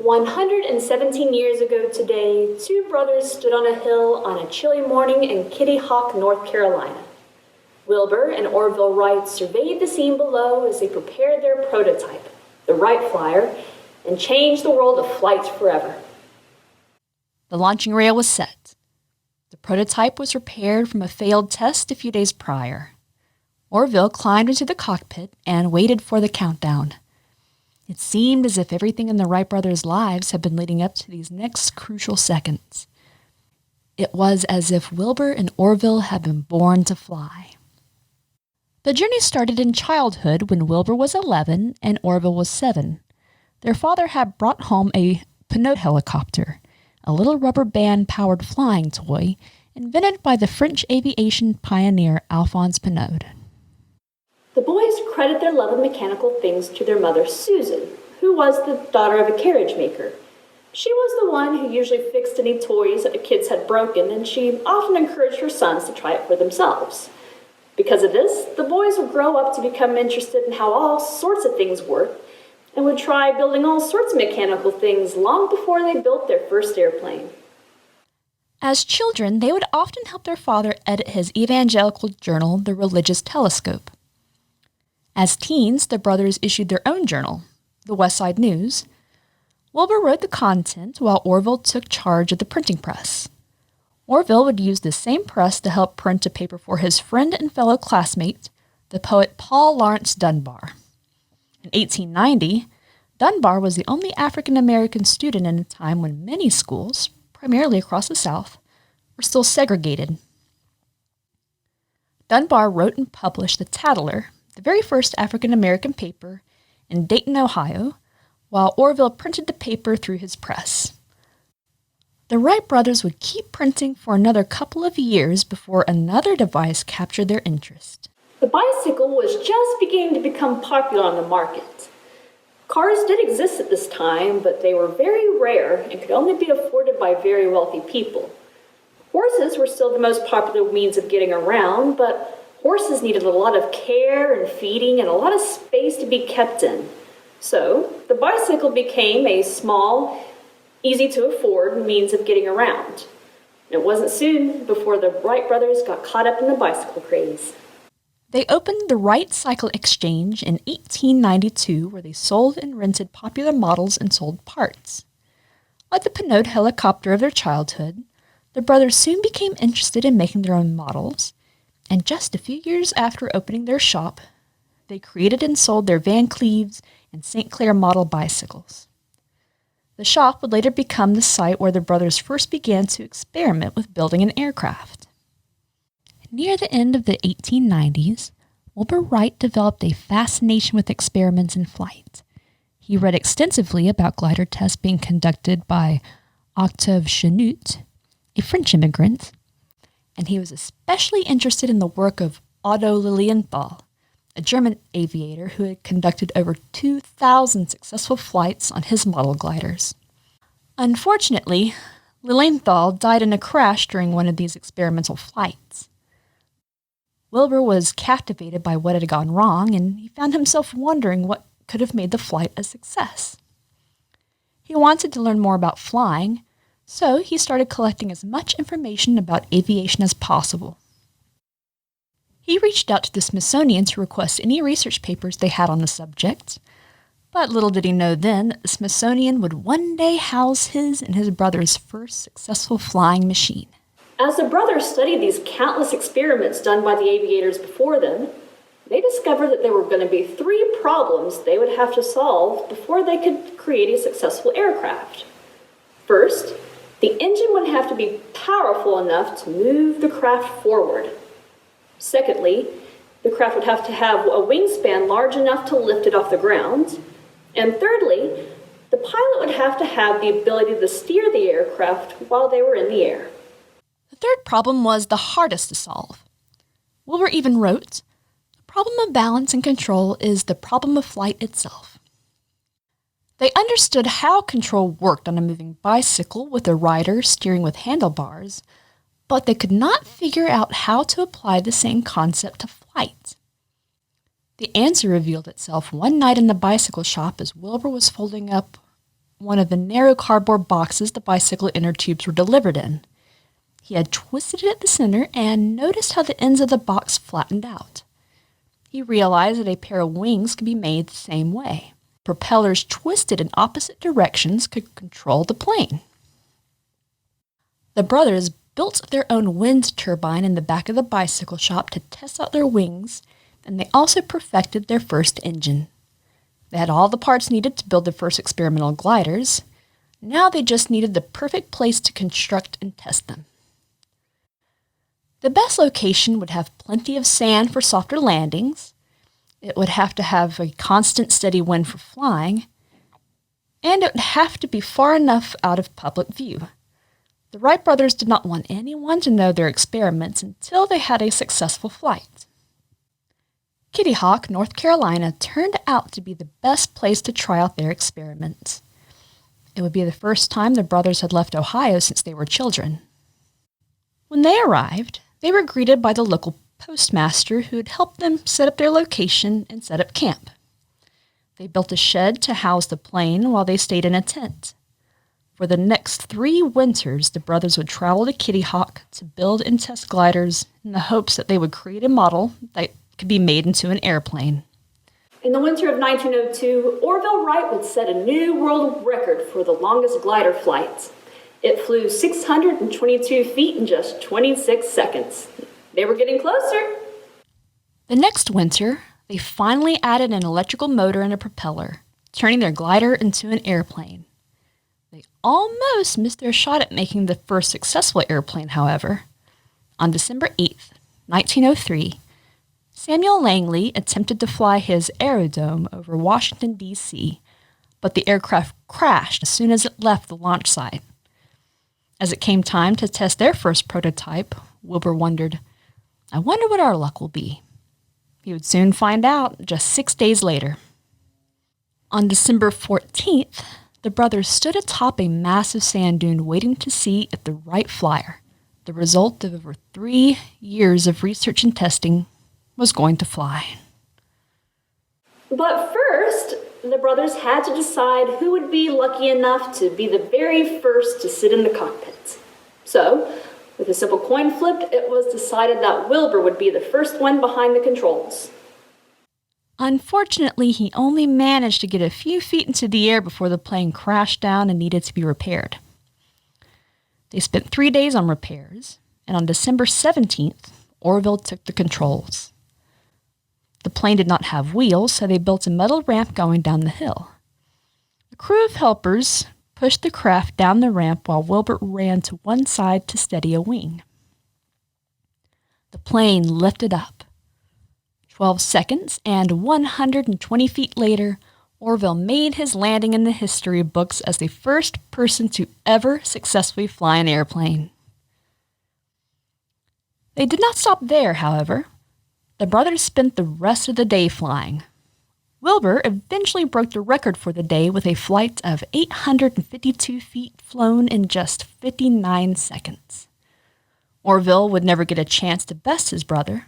117 years ago today, two brothers stood on a hill on a chilly morning in Kitty Hawk, North Carolina. Wilbur and Orville Wright surveyed the scene below as they prepared their prototype, the Wright Flyer, and changed the world of flight forever. The launching rail was set. The prototype was repaired from a failed test a few days prior. Orville climbed into the cockpit and waited for the countdown. It seemed as if everything in the Wright brothers' lives had been leading up to these next crucial seconds. It was as if Wilbur and Orville had been born to fly. The journey started in childhood when Wilbur was 11 and Orville was 7. Their father had brought home a Pinot helicopter, a little rubber band-powered flying toy invented by the French aviation pioneer Alphonse Pinot. The boys credit their love of mechanical things to their mother, Susan, who was the daughter of a carriage maker. She was the one who usually fixed any toys that the kids had broken, and she often encouraged her sons to try it for themselves. Because of this, the boys would grow up to become interested in how all sorts of things work, and would try building all sorts of mechanical things long before they built their first airplane. As children, they would often help their father edit his evangelical journal, The Religious Telescope. As teens, the brothers issued their own journal, the West Side News. Wilbur wrote the content while Orville took charge of the printing press. Orville would use the same press to help print a paper for his friend and fellow classmate, the poet Paul Laurence Dunbar. In 1890, Dunbar was the only African-American student in a time when many schools, primarily across the South, were still segregated. Dunbar wrote and published the Tattler, the very first African-American paper, in Dayton, Ohio, while Orville printed the paper through his press. The Wright brothers would keep printing for another couple of years before another device captured their interest. The bicycle was just beginning to become popular on the market. Cars did exist at this time, but they were very rare and could only be afforded by very wealthy people. Horses were still the most popular means of getting around, but horses needed a lot of care and feeding and a lot of space to be kept in. So, the bicycle became a small, easy-to-afford means of getting around. It wasn't soon before the Wright brothers got caught up in the bicycle craze. They opened the Wright Cycle Exchange in 1892, where they sold and rented popular models and sold parts. Like the Pinot helicopter of their childhood, the brothers soon became interested in making their own models, and just a few years after opening their shop, they created and sold their Van Cleves and St. Clair model bicycles. The shop would later become the site where the brothers first began to experiment with building an aircraft. Near the end of the 1890s, Wilbur Wright developed a fascination with experiments in flight. He read extensively about glider tests being conducted by Octave Chanute, a French immigrant, and he was especially interested in the work of Otto Lilienthal, a German aviator who had conducted over 2,000 successful flights on his model gliders. Unfortunately, Lilienthal died in a crash during one of these experimental flights. Wilbur was captivated by what had gone wrong, and he found himself wondering what could have made the flight a success. He wanted to learn more about flying, so he started collecting as much information about aviation as possible. He reached out to the Smithsonian to request any research papers they had on the subject, but little did he know then that the Smithsonian would one day house his and his brother's first successful flying machine. As the brothers studied these countless experiments done by the aviators before them, they discovered that there were going to be 3 problems they would have to solve before they could create a successful aircraft. First, the engine would have to be powerful enough to move the craft forward. Secondly, the craft would have to have a wingspan large enough to lift it off the ground. And thirdly, the pilot would have to have the ability to steer the aircraft while they were in the air. The third problem was the hardest to solve. Wilbur even wrote, "The problem of balance and control is the problem of flight itself." They understood how control worked on a moving bicycle with a rider steering with handlebars, but they could not figure out how to apply the same concept to flight. The answer revealed itself one night in the bicycle shop as Wilbur was folding up one of the narrow cardboard boxes the bicycle inner tubes were delivered in. He had twisted it at the center and noticed how the ends of the box flattened out. He realized that a pair of wings could be made the same way. Propellers twisted in opposite directions could control the plane. The brothers built their own wind turbine in the back of the bicycle shop to test out their wings, and they also perfected their first engine. They had all the parts needed to build their first experimental gliders. Now they just needed the perfect place to construct and test them. The best location would have plenty of sand for softer landings. It would have to have a constant steady wind for flying, and it would have to be far enough out of public view. The Wright brothers did not want anyone to know their experiments until they had a successful flight. Kitty Hawk, North Carolina, turned out to be the best place to try out their experiments. It would be the first time the brothers had left Ohio since they were children. When they arrived, they were greeted by the local postmaster who had helped them set up their location and set up camp. They built a shed to house the plane while they stayed in a tent. For the next 3 winters, the brothers would travel to Kitty Hawk to build and test gliders in the hopes that they would create a model that could be made into an airplane. In the winter of 1902, Orville Wright would set a new world record for the longest glider flight. It flew 622 feet in just 26 seconds. They were getting closer. The next winter, they finally added an electrical motor and a propeller, turning their glider into an airplane. They almost missed their shot at making the first successful airplane, however. On December 8th, 1903, Samuel Langley attempted to fly his Aerodome over Washington, D.C., but the aircraft crashed as soon as it left the launch site. As it came time to test their first prototype, Wilbur wondered, "I wonder what our luck will be." He would soon find out just 6 days later. On December 14th, the brothers stood atop a massive sand dune waiting to see if the Wright Flyer, the result of over 3 years of research and testing, was going to fly. But first, the brothers had to decide who would be lucky enough to be the very first to sit in the cockpit. So, with a simple coin flip, it was decided that Wilbur would be the first one behind the controls. Unfortunately, he only managed to get a few feet into the air before the plane crashed down and needed to be repaired. They spent 3 days on repairs, and on December 17th, Orville took the controls. The plane did not have wheels, so they built a metal ramp going down the hill. The crew of helpers pushed the craft down the ramp while Wilbur ran to one side to steady a wing. The plane lifted up. 12 seconds and 120 feet later, Orville made his landing in the history books as the first person to ever successfully fly an airplane. They did not stop there, however. The brothers spent the rest of the day flying. Wilbur eventually broke the record for the day with a flight of 852 feet flown in just 59 seconds. Orville would never get a chance to best his brother.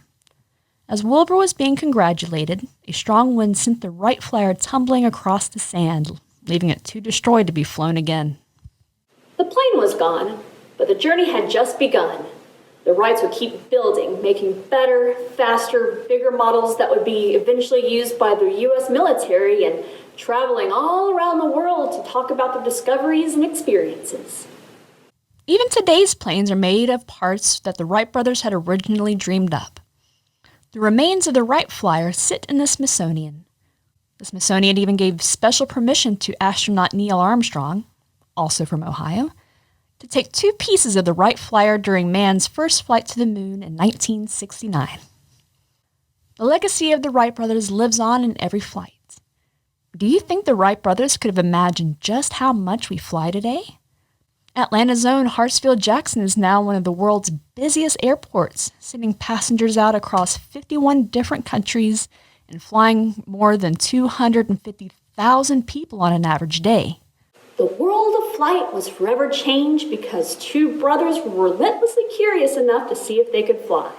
As Wilbur was being congratulated, a strong wind sent the Wright Flyer tumbling across the sand, leaving it too destroyed to be flown again. The plane was gone, but the journey had just begun. The Wrights would keep building, making better, faster, bigger models that would be eventually used by the U.S. military and traveling all around the world to talk about their discoveries and experiences. Even today's planes are made of parts that the Wright brothers had originally dreamed up. The remains of the Wright Flyer sit in the Smithsonian. The Smithsonian even gave special permission to astronaut Neil Armstrong, also from Ohio, to take 2 pieces of the Wright Flyer during man's first flight to the moon in 1969. The legacy of the Wright brothers lives on in every flight. Do you think the Wright brothers could have imagined just how much we fly today? Atlanta's own Hartsfield-Jackson is now one of the world's busiest airports, sending passengers out across 51 different countries and flying more than 250,000 people on an average day. The world of flight was forever changed because 2 brothers were relentlessly curious enough to see if they could fly.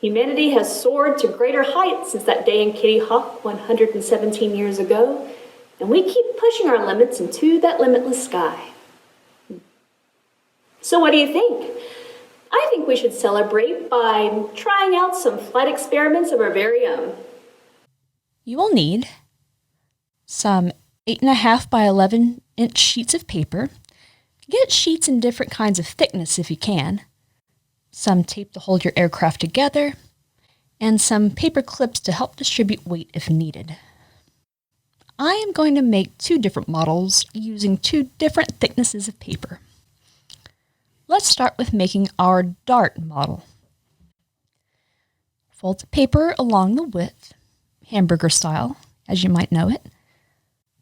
Humanity has soared to greater heights since that day in Kitty Hawk 117 years ago, and we keep pushing our limits into that limitless sky. So what do you think? I think we should celebrate by trying out some flight experiments of our very own. You will need some 8.5 by 11-inch sheets of paper. Get sheets in different kinds of thickness if you can. Some tape to hold your aircraft together, and some paper clips to help distribute weight if needed. I am going to make 2 different models using 2 different thicknesses of paper. Let's start with making our dart model. Fold the paper along the width, hamburger style, as you might know it.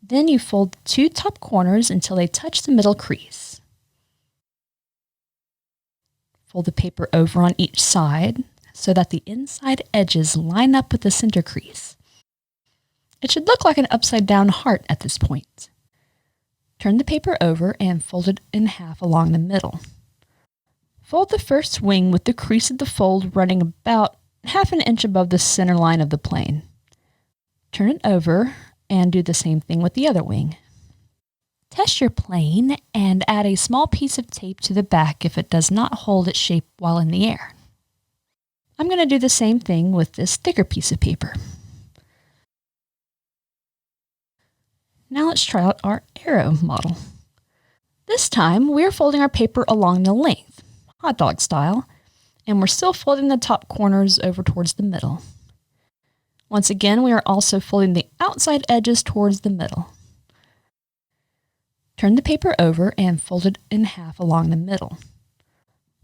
Then you fold the 2 top corners until they touch the middle crease. Fold the paper over on each side so that the inside edges line up with the center crease. It should look like an upside-down heart at this point. Turn the paper over and fold it in half along the middle. Fold the first wing with the crease of the fold running about 1/2 inch above the center line of the plane. Turn it over and do the same thing with the other wing. Test your plane and add a small piece of tape to the back if it does not hold its shape while in the air. I'm going to do the same thing with this thicker piece of paper. Now let's try out our arrow model. This time we're folding our paper along the length, hot dog style, and we're still folding the top corners over towards the middle. Once again, we are also folding the outside edges towards the middle. Turn the paper over and fold it in half along the middle.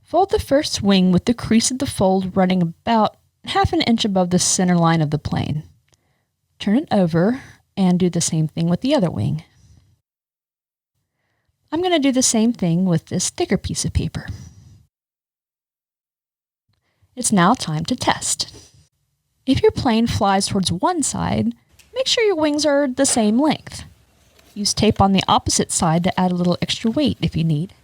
Fold the first wing with the crease of the fold running about 1/2 inch above the center line of the plane. Turn it over and do the same thing with the other wing. I'm going to do the same thing with this thicker piece of paper. It's now time to test. If your plane flies towards one side, make sure your wings are the same length. Use tape on the opposite side to add a little extra weight if you need.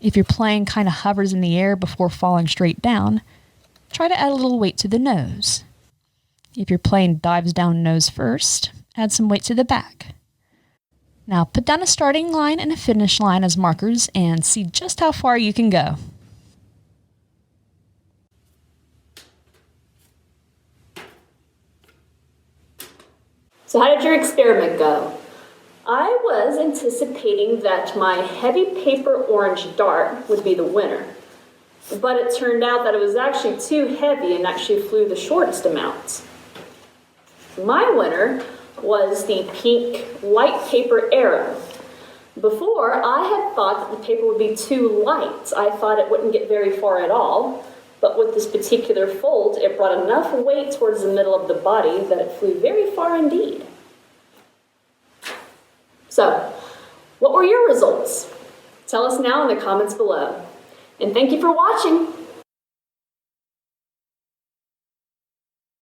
If your plane kind of hovers in the air before falling straight down, try to add a little weight to the nose. If your plane dives down nose first, add some weight to the back. Now put down a starting line and a finish line as markers and see just how far you can go. So how did your experiment go? I was anticipating that my heavy paper orange dart would be the winner, but it turned out that it was actually too heavy and actually flew the shortest amount. My winner was the pink light paper arrow. Before, I had thought that the paper would be too light. I thought it wouldn't get very far at all, but with this particular fold, it brought enough weight towards the middle of the body that it flew very far indeed. So, what were your results? Tell us now in the comments below. And thank you for watching.